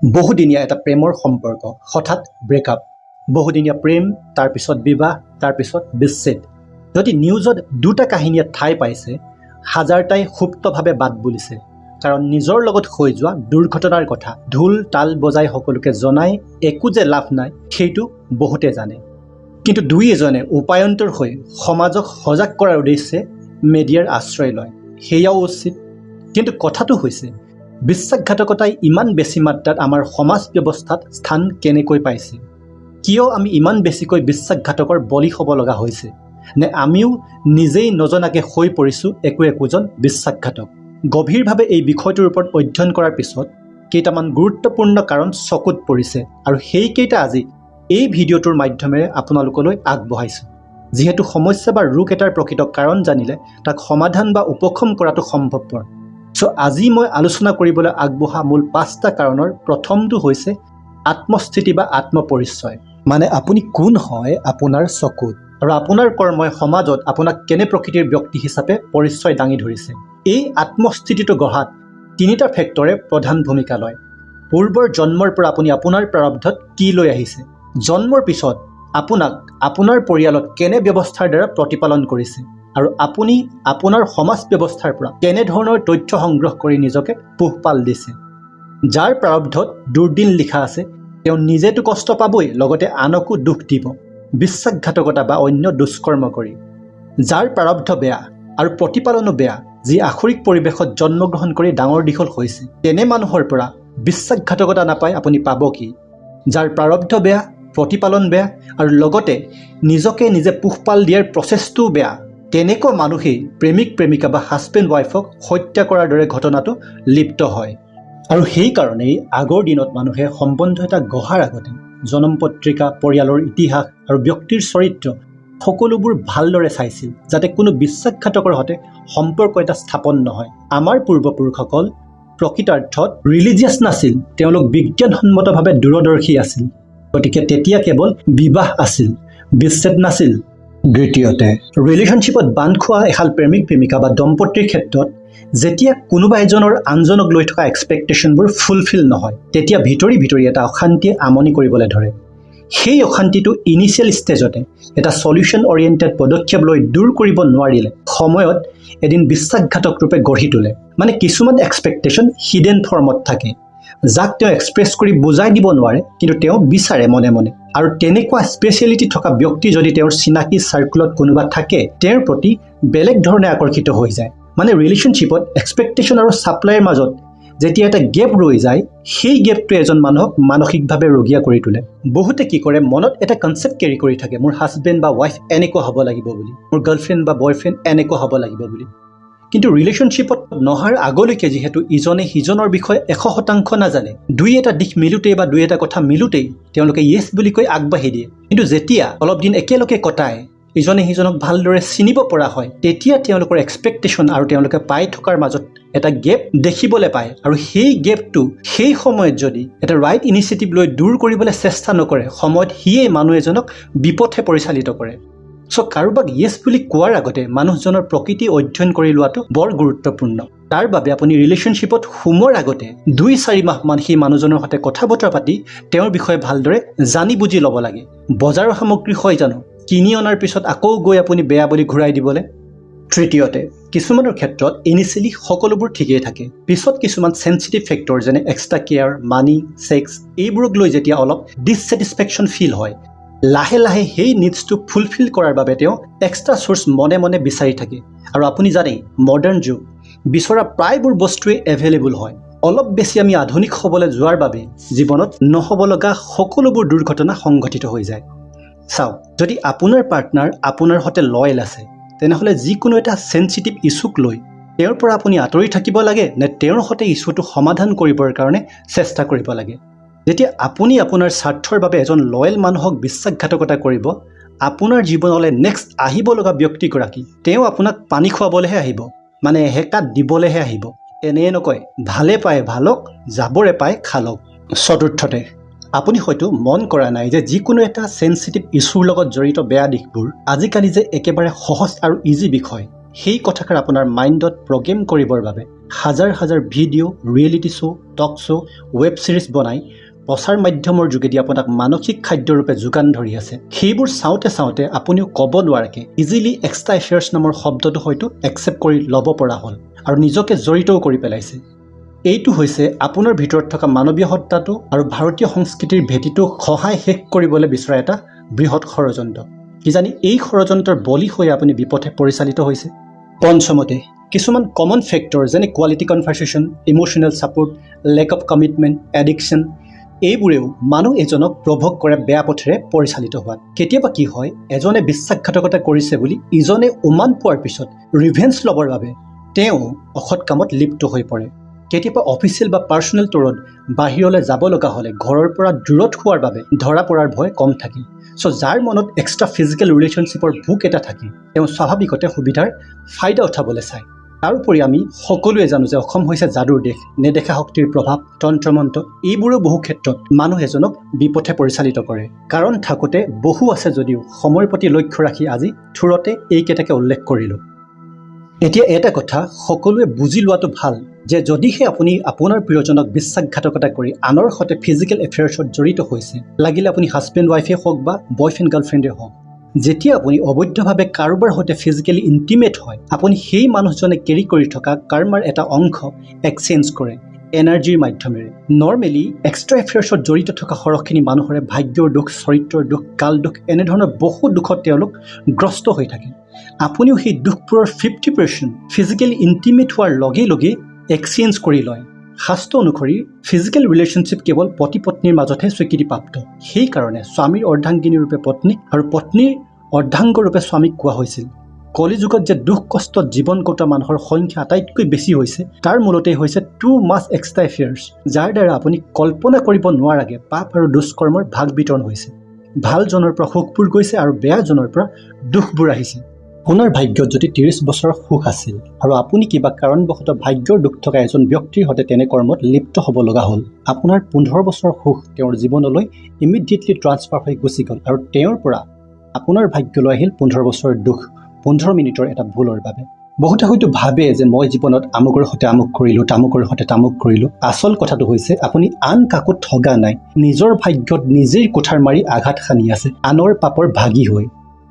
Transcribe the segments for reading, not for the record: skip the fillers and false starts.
বহুদিনীয়া এটা প্ৰেমৰ সম্পৰ্ক হঠাৎ ব্ৰেকআপ, বহুদিনীয়া প্ৰেম, তাৰপিছত বিবাহ, তাৰপিছত বিচ্ছেদ। যদি নিউজত দুটা কাহিনীয়ে ঠাই পাইছে, হাজাৰটাই সুপ্তভাৱে বাদ বুলিছে। কাৰণ নিজৰ লগত হৈ যোৱা দুৰ্ঘটনাৰ কথা ঢোল তাল বজাই সকলোকে জনাই একো যে লাভ নাই সেইটো বহুতে জানে। কিন্তু দুই এজনে উপায়ন্তৰ হৈ সমাজক সজাগ কৰাৰ উদ্দেশ্যে মিডিয়াৰ আশ্ৰয় লয়, সেয়াও উচিত। কিন্তু কথাটো হৈছে বিশ্বাসঘাতকতাই ইমান বেছি মাত্ৰাত আমাৰ সমাজ ব্যৱস্থাত স্থান কেনেকৈ পাইছে? কিয় আমি ইমান বেছিকৈ বিশ্বাসঘাতকৰ বলি হ'ব লগা হৈছে? নে আমিও নিজেই নজনাকে হৈ পৰিছোঁ একোজন বিশ্বাসঘাতক? গভীৰভাৱে এই বিষয়টোৰ ওপৰত অধ্যয়ন কৰাৰ পিছত কেইটামান গুৰুত্বপূৰ্ণ কাৰণ চকুত পৰিছে আৰু সেইকেইটা আজি এই ভিডিঅ'টোৰ মাধ্যমেৰে আপোনালোকলৈ আগবঢ়াইছোঁ। যিহেতু সমস্যা বা ৰোগ এটাৰ প্ৰকৃত কাৰণ জানিলে তাক সমাধান বা উপশম কৰাটো সম্ভৱপৰ। আজি মই আলোচনা কৰিবলৈ আগবঢ়া মূল 5টা কাৰণৰ প্ৰথমটো হৈছে আত্মস্থিতি বা আত্মপৰিচয়। মানে আপুনি কোন হয় আপোনাৰ চকুত, আৰু আপোনাৰ কৰ্মই সমাজত আপোনাক কেনে প্ৰকৃতিৰ ব্যক্তি হিচাপে পৰিচয় দাঙি ধৰিছে। এই আত্মস্থিতিটো গঢ়াত 3টা ফেক্টৰে প্ৰধান ভূমিকা লয়। পূৰ্বৰ জন্মৰ পৰা আপুনি আপোনাৰ প্ৰাৰব্ধত কি লৈ আহিছে, জন্মৰ পিছত আপোনাক আপোনাৰ পৰিয়ালত কেনে ব্যৱস্থাৰ দ্বাৰা প্ৰতিপালন কৰিছে, আৰু আপুনি আপোনাৰ সমাজ ব্যৱস্থাৰ পৰা কেনেধৰণৰ তথ্য সংগ্ৰহ কৰি নিজকে পোহপাল দিছে। যাৰ প্ৰাৰব্ধত দুৰ্দিন লিখা আছে তেওঁ নিজেতো কষ্ট পাবই, লগতে আনকো দুখ দিব বিশ্বাসঘাতকতা বা অন্য দুষ্কৰ্ম কৰি। যাৰ প্ৰাৰব্ধ বেয়া আৰু প্ৰতিপালনো বেয়া, যি আখৰিক পৰিৱেশত জন্মগ্ৰহণ কৰি ডাঙৰ দীঘল হৈছে, তেনে মানুহৰ পৰা বিশ্বাসঘাতকতা নাপায় আপুনি পাব কি? যাৰ প্ৰাৰব্ধ বেয়া, প্ৰতিপালন বেয়া আৰু লগতে নিজকে নিজে পোহপাল দিয়াৰ প্ৰচেষ্টাও বেয়া, তেনেকুৱা মানুহেই প্ৰেমিক প্ৰেমিকা বা হাজবেণ্ড ৱাইফক হত্যা কৰাৰ দৰে ঘটনাটো লিপ্ত হয়। আৰু সেইকাৰণেই আগৰ দিনত মানুহে সম্বন্ধ এটা গঢ়াৰ আগতে জনম পত্ৰিকা, পৰিয়ালৰ ইতিহাস আৰু ব্যক্তিৰ চৰিত্ৰ সকলোবোৰ ভালদৰে চাইছিল, যাতে কোনো বিশ্বাসঘাতকৰ সৈতে সম্পৰ্ক এটা স্থাপন নহয়। আমাৰ পূৰ্বপুৰুষসকল প্ৰকৃতাৰ্থত ৰিলিজিয়াছ নাছিল, তেওঁলোক বিজ্ঞানসন্মতভাৱে দূৰদৰ্শী আছিল। গতিকে তেতিয়া কেৱল বিবাহ আছিল, বিচ্ছেদ নাছিল। দ্বিতীয়তে, ৰিলেশ্যনশ্বিপত বান্ধ খোৱা এহাল প্ৰেমিক প্ৰেমিকা বা দম্পতীৰ ক্ষেত্ৰত যেতিয়া কোনোবা এজনৰ আনজনক লৈ থকা এক্সপেক্টেশ্যনবোৰ ফুলফিল নহয়, তেতিয়া ভিতৰি ভিতৰি এটা অশান্তিয়ে আমনি কৰিবলৈ ধৰে। সেই অশান্তিটো ইনিচিয়েল ষ্টেজতে এটা সলিউশ্যন অৰিয়েণ্টেড পদক্ষেপ লৈ দূৰ কৰিব নোৱাৰিলে সময়ত এদিন বিশ্বাসঘাতক ৰূপে গঢ়ি তোলে। মানে কিছুমান এক্সপেক্টেশ্যন হিডেন ফৰ্মত থাকে, যাক তেওঁ এক্সপ্ৰেছ কৰি বুজাই দিব নোৱাৰে, কিন্তু তেওঁ বিচাৰে মনে মনে। আৰু তেনেকুৱা স্পেচিয়েলিটি থকা ব্যক্তি যদি তেওঁৰ চিনাকি চাৰ্কুলত কোনোবা থাকে, তেওঁৰ প্ৰতি বেলেগ ধৰণে আকৰ্ষিত হৈ যায়। মানে ৰিলেশ্যনশ্বিপত এক্সপেক্টেশ্যন আৰু ছাপ্লাইৰ মাজত যেতিয়া এটা গেপ ৰৈ যায়, সেই গেপটোৱে এজন মানুহক মানসিকভাৱে ৰোগীয়া কৰি তোলে। বহুতে কি কৰে, মনত এটা কনচেপ্ট কেৰি কৰি থাকে, মোৰ হাজবেণ্ড বা ৱাইফ এনেকুৱা হ'ব লাগিব বুলি, মোৰ গাৰ্লফ্ৰেণ্ড বা বয়ফ্ৰেণ্ড এনেকুৱা হ'ব লাগিব বুলি। কিন্তু ৰিলেশ্যনশ্বিপত নহাৰ আগলৈকে যিহেতু ইজনে সিজনৰ বিষয়ে 100% নাজানে, দুই এটা দিশ মিলোতেই বা দুই এটা কথা মিলোতেই তেওঁলোকে য়েছ বুলি কৈ আগবাঢ়ি দিয়ে। কিন্তু যেতিয়া অলপ দিন একেলগে কটায়, ইজনে সিজনক ভালদৰে চিনিব পৰা হয়, তেতিয়া তেওঁলোকৰ এক্সপেক্টেশ্যন আৰু তেওঁলোকে পাই থকাৰ মাজত এটা গেপ দেখিবলৈ পায়। আৰু সেই গেপটো সেই সময়ত যদি এটা ৰাইট ইনিচিয়েটিভ লৈ দূৰ কৰিবলৈ চেষ্টা নকৰে, সময়ত সিয়েই মানুহ এজনক বিপথে পৰিচালিত কৰে। কাৰোবাক য়েছ বুলি কোৱাৰ আগতে মানুহজনৰ প্ৰকৃতি অধ্যয়ন কৰি লোৱাটো বৰ গুৰুত্বপূৰ্ণ। তাৰ বাবে আপুনি ৰিলেশ্যনশ্বিপত সোমোৱাৰ আগতে 2-4 মাহমান সেই মানুহজনৰ সৈতে কথা বতৰা পাতি তেওঁৰ বিষয়ে ভালদৰে জানি বুজি ল'ব লাগে। বজাৰৰ সামগ্ৰী হয় জানো কিনি অনাৰ পিছত আকৌ গৈ আপুনি বেয়া বুলি ঘূৰাই দিবলৈ? তৃতীয়তে, কিছুমানৰ ক্ষেত্ৰত ইনিচিয়েলি সকলোবোৰ ঠিকেই থাকে, পিছত কিছুমান চেঞ্চিটিভ ফেক্টৰ যেনে এক্সট্ৰা কেয়াৰ, মানি, ছেক্স এইবোৰক লৈ যেতিয়া অলপ ডিছছেটিছফেকশ্যন ফিল হয়, লাহে লাহে সেই নিডছটো ফুলফিল কৰাৰ বাবে তেওঁ এক্সট্ৰা চ'ৰ্চ মনে মনে বিচাৰি থাকে। আৰু আপুনি জানেই, মডাৰ্ণ যুগ, বিচৰা প্ৰায়বোৰ বস্তুৱেই এভেইলেবল হয়। অলপ বেছি আমি আধুনিক হ'বলৈ যোৱাৰ বাবে জীৱনত নহ'ব লগা সকলোবোৰ দুৰ্ঘটনা সংঘটিত হৈ যায়। চাওক, যদি আপোনাৰ পাৰ্টনাৰ আপোনাৰ সৈতে লয়েল আছে, তেনেহ'লে যিকোনো এটা চেঞ্চিটিভ ইছ্যুক লৈ তেওঁৰ পৰা আপুনি আঁতৰি থাকিব লাগে, নে তেওঁৰ সৈতে ইছ্যুটো সমাধান কৰিবৰ কাৰণে চেষ্টা কৰিব লাগে? যেতিয়া আপুনি আপোনাৰ স্বাৰ্থৰ বাবে এজন লয়েল মানুহক বিশ্বাসঘাতকতা কৰিব, আপোনাৰ জীৱনলৈ নেক্সট আহিব লগা ব্যক্তিগৰাকী তেওঁ আপোনাক পানী খুৱাবলৈহে আহিব, মানে এহেকাত দিবলৈহে আহিব। এনেয়ে নকয়, ভালে পায় ভালক, যাবৰে পায় খালক। চতুৰ্থতে, আপুনি হয়তো মন কৰা নাই যে যিকোনো এটা চেঞ্চিটিভ ইছ্যুৰ লগত জড়িত বেয়া দিশবোৰ আজিকালি যে একেবাৰে সহজ আৰু ইজি বিষয়, সেই কথাষাৰ আপোনাৰ মাইণ্ডত প্ৰগ্ৰেম কৰিবৰ বাবে হাজাৰ হাজাৰ video', reality show', talk show', web series বনাই প্ৰচাৰ মাধ্যমৰ যোগেদি আপোনাক মানসিক খাদ্যৰূপে যোগান ধৰি আছে। সেইবোৰ চাওঁতে চাওঁতে আপুনিও ক'ব নোৱাৰাকৈ ইজিলি এক্সট্ৰা এফেয়াৰ্ছ নামৰ শব্দটো হয়তো একচেপ্ট কৰি ল'ব পৰা হ'ল আৰু নিজকে জড়িতও কৰি পেলাইছে। এইটো হৈছে আপোনাৰ ভিতৰত থকা মানৱীয় সত্তাটো আৰু ভাৰতীয় সংস্কৃতিৰ ভেটিটো খহাই শেষ কৰিবলৈ বিচৰা এটা বৃহৎ ষড়যন্ত্ৰ। কিজানি এই ষড়যন্ত্ৰৰ বলি হৈ আপুনি বিপথে পৰিচালিত হৈছে। পঞ্চমতে, কিছুমান কমন ফেক্টৰ যেনে quality conversation, emotional support, lack of commitment, addiction, এইবোৰেও মানুহ এজনক প্ৰভোগ কৰে বেয়া পথেৰে পৰিচালিত হোৱাত। কেতিয়াবা কি হয়, এজনে বিশ্বাসঘাতকতা কৰিছে বুলি ইজনে উমান পোৱাৰ পিছত ৰিভেঞ্চ ল'বৰ বাবে তেওঁ অসৎ কামত লিপ্ত হৈ পৰে। কেতিয়াবা অফিচিয়েল বা পাৰ্চনেল টুৰত বাহিৰলৈ যাব লগা হ'লে ঘৰৰ পৰা দূৰত হোৱাৰ বাবে ধৰা পৰাৰ ভয় কম থাকে। যাৰ মনত এক্সট্ৰা ফিজিকেল ৰিলেশ্যনশ্বিপৰ ভোক এটা থাকে তেওঁ স্বাভাৱিকতে সুবিধাৰ ফাইদা উঠাবলৈ চায়। তাৰোপৰি আমি সকলোৱে জানো যে অসম হৈছে যাদুৰ দেশ, নেদেখা শক্তিৰ প্ৰভাৱ, তন্ত্ৰমন্ত্ৰ এইবোৰো বহু ক্ষেত্ৰত মানুহ এজনক বিপথে পৰিচালিত কৰে। কাৰণ থাকোঁতে বহু আছে যদিও সময়ৰ প্ৰতি লক্ষ্য ৰাখি আজি থোৰতে এইকেইটাকে উল্লেখ কৰিলোঁ। এতিয়া এটা কথা সকলোৱে বুজি লোৱাটো ভাল যে যদিহে আপুনি আপোনাৰ প্ৰিয়জনক বিশ্বাসঘাতকতা কৰি আনৰ সৈতে ফিজিকেল এফেয়াৰ্ছত জড়িত হৈছে, লাগিলে আপুনি হাজবেণ্ড ৱাইফে হওক বা বয়ফ্ৰেণ্ড গাৰ্লফ্ৰেণ্ডে হওক, যেতিয়া আপুনি অবৈধভাৱে কাৰোবাৰ সৈতে ফিজিকেলি ইণ্টিমেট হয়, আপুনি সেই মানুহজনে কেৰি কৰি থকা কাৰ্মাৰ এটা অংশ এক্সচেঞ্জ কৰে এনাৰ্জিৰ মাধ্যমেৰে। নৰ্মেলি এক্সট্ৰা এফেয়াৰ্ছত জড়িত থকা সৰহখিনি মানুহৰে ভাগ্যৰ দুখ, চৰিত্ৰৰ দুখ, কাল দুখ এনেধৰণৰ বহু দুখত তেওঁলোক গ্ৰস্ত হৈ থাকে। আপুনিও সেই দুখবোৰৰ 50% ফিজিকেলি ইণ্টিমেট হোৱাৰ লগে লগে এক্সচেঞ্জ কৰি লয়। শাস্ত্ৰ অনুসৰি ফিজিকেল ৰিলেশ্যনশ্বিপ কেৱল পতি পত্নীৰ মাজতহে স্বীকৃতিপ্ৰাপ্ত। সেইকাৰণে স্বামীৰ অৰ্ধাংগিনী ৰূপে পত্নীক আৰু পত্নীৰ অৰ্ধাংগ ৰূপে স্বামীক কোৱা হৈছিল। কলিযুগত যে দুখ কষ্টত জীৱন কটোৱা মানুহৰ সংখ্যা আটাইতকৈ বেছি হৈছে তাৰ মূলতেই হৈছে টু মাছ এক্সট্ৰা এফেয়াৰ্ছ, যাৰ দ্বাৰা আপুনি কল্পনা কৰিব নোৱাৰাকৈ পাপ আৰু দুষ্কৰ্মৰ ভাগ বিতৰণ হৈছে। ভালজনৰ পৰা সুখবোৰ গৈছে আৰু বেয়াজনৰ পৰা দুখবোৰ আহিছে। আপোনাৰ ভাগ্যত যদি 30 বছৰৰ সুখ আছিল আৰু আপুনি কিবা কাৰণবশতঃ ভাগ্যৰ দুখ থকা এজন ব্যক্তিৰ সৈতে তেনে কৰ্মত লিপ্ত হ'ব লগা হ'ল, আপোনাৰ 15 বছৰৰ সুখ তেওঁৰ জীৱনলৈ ইমিডিয়েটলি ট্ৰান্সফাৰ হৈ গুচি গ'ল আৰু তেওঁৰ পৰা আপোনাৰ ভাগ্যলৈ আহিল 15 বছৰৰ দুখ 15 মিনিটৰ এটা ভুলৰ বাবে। বহুতে হয়তো ভাবে যে মই জীৱনত আমুকৰ সৈতে আমুক কৰিলোঁ, তামুকৰ সৈতে তামুক কৰিলোঁ। আচল কথাটো হৈছে আপুনি আন কাকো ঠগা নাই, নিজৰ ভাগ্যত নিজেই কোঠাৰ মাৰি আঘাত সানি আছে আনৰ পাপৰ ভাগী হৈ।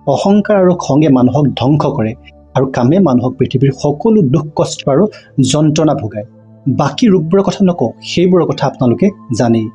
অহংকাৰ আৰু খঙে মানুহক ধ্বংস কৰে আৰু কামে মানুহক পৃথিৱীৰ সকলো দুখ কষ্ট আৰু যন্ত্ৰণা ভোগায়। বাকী ৰূপবোৰৰ কথা নকওঁ, সেইবোৰৰ কথা আপোনালোকে জানেই।